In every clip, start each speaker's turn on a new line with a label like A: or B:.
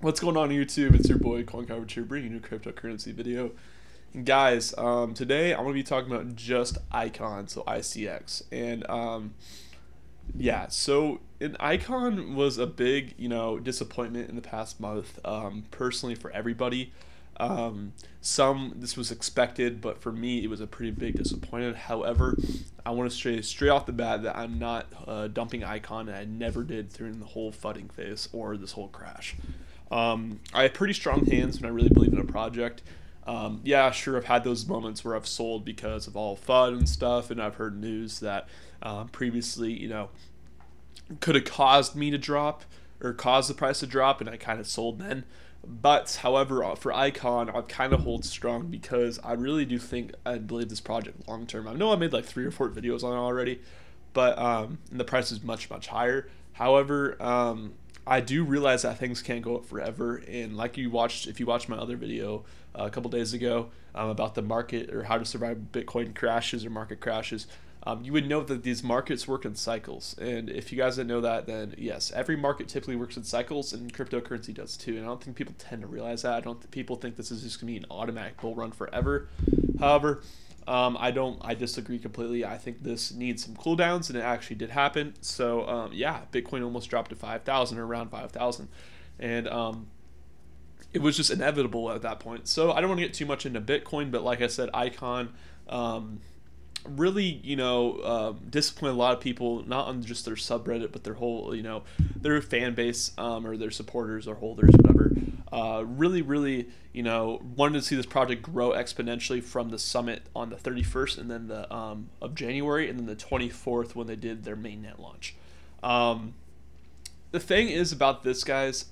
A: What's going on YouTube? It's your boy CoinCoverage here, bringing you a cryptocurrency video. And guys, today I'm going to be talking about just Icon, so ICX. And yeah, so an Icon was a big, disappointment in the past month, personally for everybody. This was expected, but for me it was a pretty big disappointment. However, I want to say straight off the bat that I'm not dumping Icon, and I never did during the whole fudding phase or this whole crash. I have pretty strong hands when I really believe in a project. Yeah, sure, I've had those moments where I've sold because of all FUD and stuff, and I've heard news that previously, could have caused me to drop or caused the price to drop, and I kind of sold then. But however, for Icon, I kind of hold strong because I really do think I believe this project long term. I know I made like 3 or 4 videos on it already, but and the price is much higher. However, I do realize that things can't go up forever, and like if you watched my other video a couple days ago about the market or how to survive Bitcoin crashes or market crashes, you would know that these markets work in cycles. And if you guys didn't know that, then yes, every market typically works in cycles, and cryptocurrency does too. And I don't think people tend to realize that. I don't think people think this is just gonna be an automatic bull run forever. However, I disagree completely. I think this needs some cooldowns, and it actually did happen. So yeah, Bitcoin almost dropped to 5,000 or around 5,000, and it was just inevitable at that point. So I don't want to get too much into Bitcoin, but like I said, Icon really, disappointed a lot of people, not on just their subreddit, but their whole, their fan base, or their supporters or holders, whatever. Really, wanted to see this project grow exponentially from the summit on the 31st, and then the of January, and then the 24th when they did their mainnet launch. The thing is about this, guys,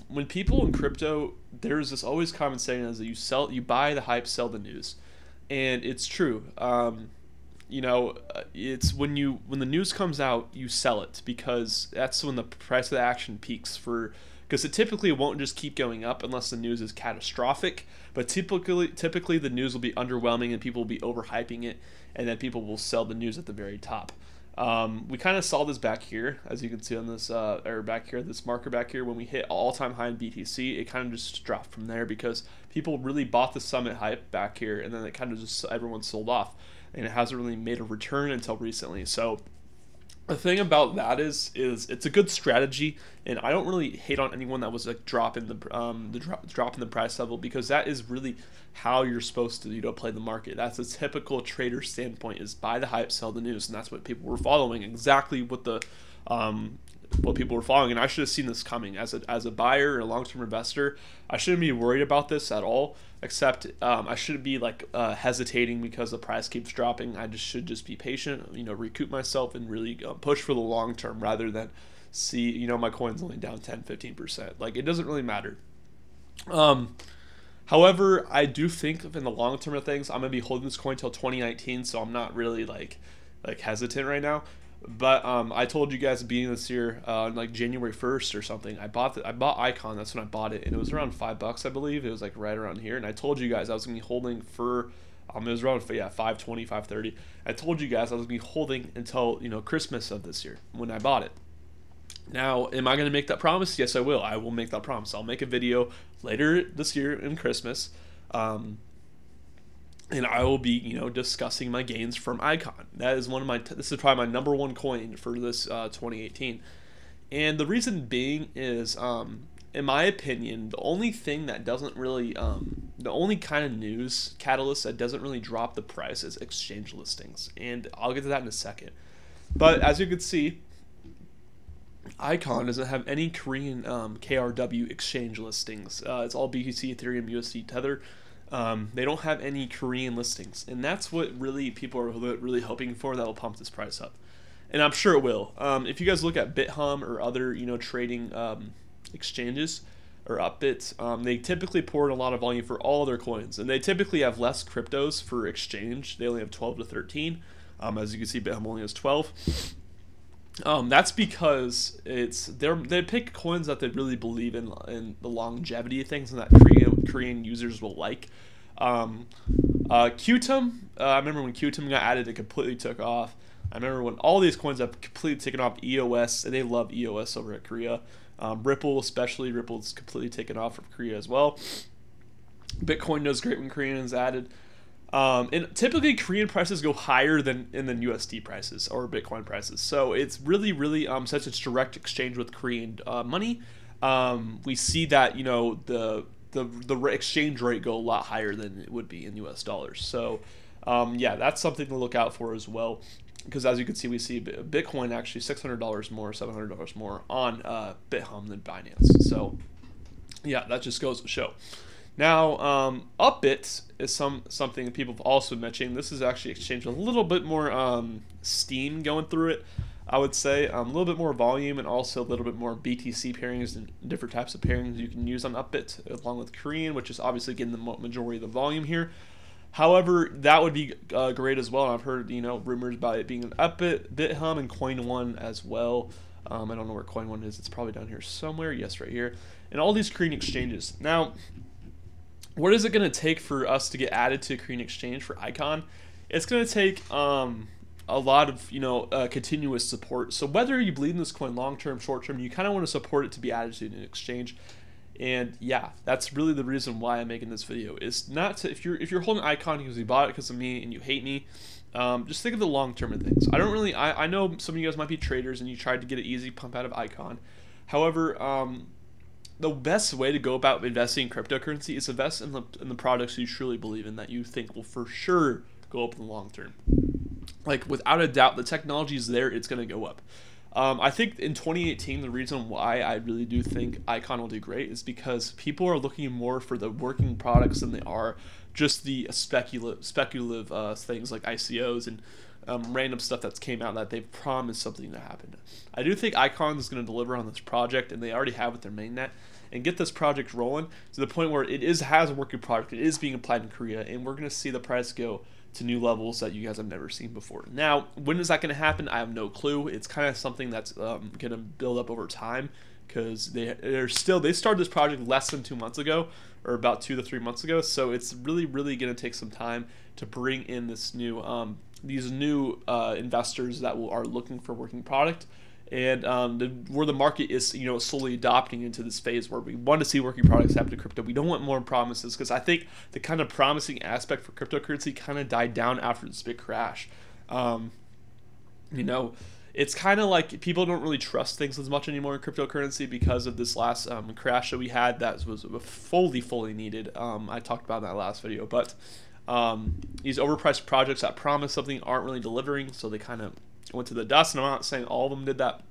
A: when people in crypto, there's this always common saying is that you buy the hype, sell the news, and it's true. It's when the news comes out, you sell it, because that's when the price of the action peaks because it typically won't just keep going up unless the news is catastrophic, but typically the news will be underwhelming and people will be overhyping it, and then people will sell the news at the very top. We kind of saw this back here, as you can see on this, or back here, this marker back here, when we hit all-time high in BTC, it kind of just dropped from there because people really bought the summit hype back here, and then it kind of just, everyone sold off, and it hasn't really made a return until recently. So the thing about that is it's a good strategy, and I don't really hate on anyone that was like dropping the drop in the price level, because that is really how you're supposed to play the market. That's a typical trader standpoint, is buy the hype, sell the news, and that's what people were following, exactly what people were following. And I should have seen this coming as a buyer or a long-term investor. I shouldn't be worried about this at all, except I shouldn't be hesitating because the price keeps dropping. I should just be patient, recoup myself, and really push for the long term, rather than see my coin's only down 10-15%. Like, it doesn't really matter. However, I do think in the long term of things, I'm gonna be holding this coin till 2019, so I'm not really like hesitant right now. But I told you guys at the beginning of this year, like January 1st or something, I bought Icon. That's when I bought it, and it was around $5, I believe. It was like right around here, and I told you guys I was gonna be holding for it was around 520, 530. I told you guys I was gonna be holding until Christmas of this year when I bought it. Now, am I going to make that promise? Yes, I will. I will make that promise. I'll make a video later this year in Christmas, and I will be, discussing my gains from Icon. That is this is probably my #1 coin for this 2018. And the reason being is, in my opinion, the only thing that doesn't really, the only kind of news catalyst that doesn't really drop the price is exchange listings. And I'll get to that in a second. But as you can see, Icon doesn't have any Korean KRW exchange listings. It's all BTC, Ethereum, USD, Tether. They don't have any Korean listings, and that's what really people are really hoping for, that will pump this price up. And I'm sure it will. If you guys look at BitHum or other trading exchanges or Upbit, they typically pour in a lot of volume for all their coins, and they typically have less cryptos for exchange. They only have 12 to 13. As you can see, BitHum only has 12. That's because they pick coins that they really believe in the longevity of things, and that Korean users will like. Qtum, I remember when Qtum got added, it completely took off. I remember when all these coins have completely taken off. EOS, and they love EOS over at Korea. Ripple, especially Ripple's completely taken off from Korea as well. Bitcoin does great when Korean is added. And typically Korean prices go higher than USD prices or Bitcoin prices. So it's really since it's direct exchange with Korean money, we see that, you know, the exchange rate go a lot higher than it would be in US dollars. So yeah, that's something to look out for as well. Because as you can see, we see Bitcoin actually $600 more, $700 more on BitHum than Binance. So yeah, that just goes to show. Now, Upbit is something that people have also been mentioning. This is actually exchange with a little bit more steam going through it, I would say. A little bit more volume and also a little bit more BTC pairings and different types of pairings you can use on Upbit, along with Korean, which is obviously getting the majority of the volume here. However, that would be great as well. And I've heard, you know, rumors about it being an Upbit, BitHum, and Coin1 as well. I don't know where Coin1 is. It's probably down here somewhere. Yes, right here. And all these Korean exchanges. Now, what is it going to take for us to get added to a Korean exchange for Icon? It's going to take a lot of, you know, continuous support. So whether you believe in this coin long-term, short-term, you kind of want to support it to be added to an exchange. And yeah, that's really the reason why I'm making this video. Is not to, if you're holding Icon because you bought it because of me and you hate me, just think of the long term of things. I know some of you guys might be traders and you tried to get an easy pump out of Icon. However, the best way to go about investing in cryptocurrency is invest in the products you truly believe in, that you think will for sure go up in the long term. Like without a doubt, the technology is there; it's going to go up. I think in 2018, the reason why I really do think Icon will do great is because people are looking more for the working products than they are just the speculative things like ICOs and random stuff that's came out that they've promised something to happen. I do think Icon is going to deliver on this project, and they already have with their mainnet, and get this project rolling to the point where it has a working product. It is being applied in Korea, and we're going to see the price go to new levels that you guys have never seen before. Now, when is that going to happen? I have no clue. It's kind of something that's going to build up over time, because they started this project less than 2 months ago, or about 2 to 3 months ago. So it's really going to take some time to bring in this new these new investors that are looking for working product. And where the market is, you know, slowly adopting into this phase where we want to see working products happen to crypto. We don't want more promises, because I think the kind of promising aspect for cryptocurrency kind of died down after this big crash. You know, it's kind of like people don't really trust things as much anymore in cryptocurrency because of this last crash that we had that was fully needed. I talked about in that last video, but these overpriced projects that promise something aren't really delivering, so they kind of went to the dust. And I'm not saying all of them did that.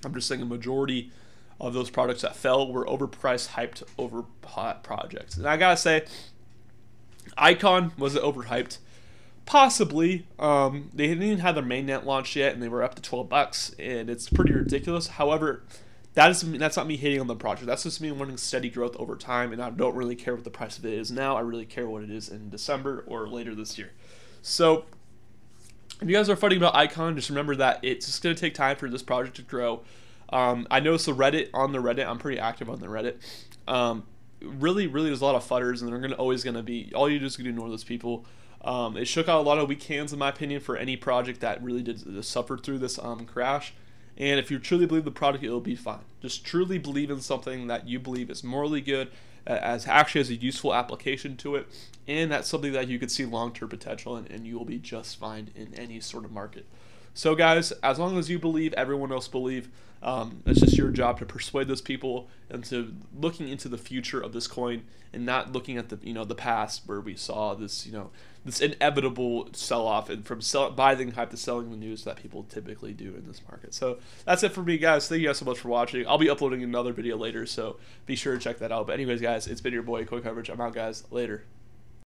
A: I'm just saying a majority of those products that fell were overpriced, hyped, over hot projects. And I gotta say, Icon was it overhyped? Possibly. They didn't even have their mainnet launched yet, and they were up to $12, and it's pretty ridiculous. However, that's not me hating on the project. That's just me wanting steady growth over time, and I don't really care what the price of it is now. I really care what it is in December or later this year. So if you guys are fighting about Icon, just remember that it's just going to take time for this project to grow. I noticed the Reddit, I'm pretty active on the Reddit. Really, there's a lot of fudders, and they're always going to be, all you do is ignore those people. It shook out a lot of weak hands, in my opinion, for any project that really did suffer through this crash. And if you truly believe the product, it'll be fine. Just truly believe in something that you believe is morally good, as actually has a useful application to it, and that's something that you could see long-term potential in, and you will be just fine in any sort of market. So guys, as long as you believe, everyone else believe. It's just your job to persuade those people into looking into the future of this coin and not looking at the past, where we saw this this inevitable sell-off, and from buying hype to selling the news that people typically do in this market. So that's it for me, guys. Thank you guys so much for watching. I'll be uploading another video later, so be sure to check that out. But anyways, guys, it's been your boy CoinCoverage. I'm out, guys. Later.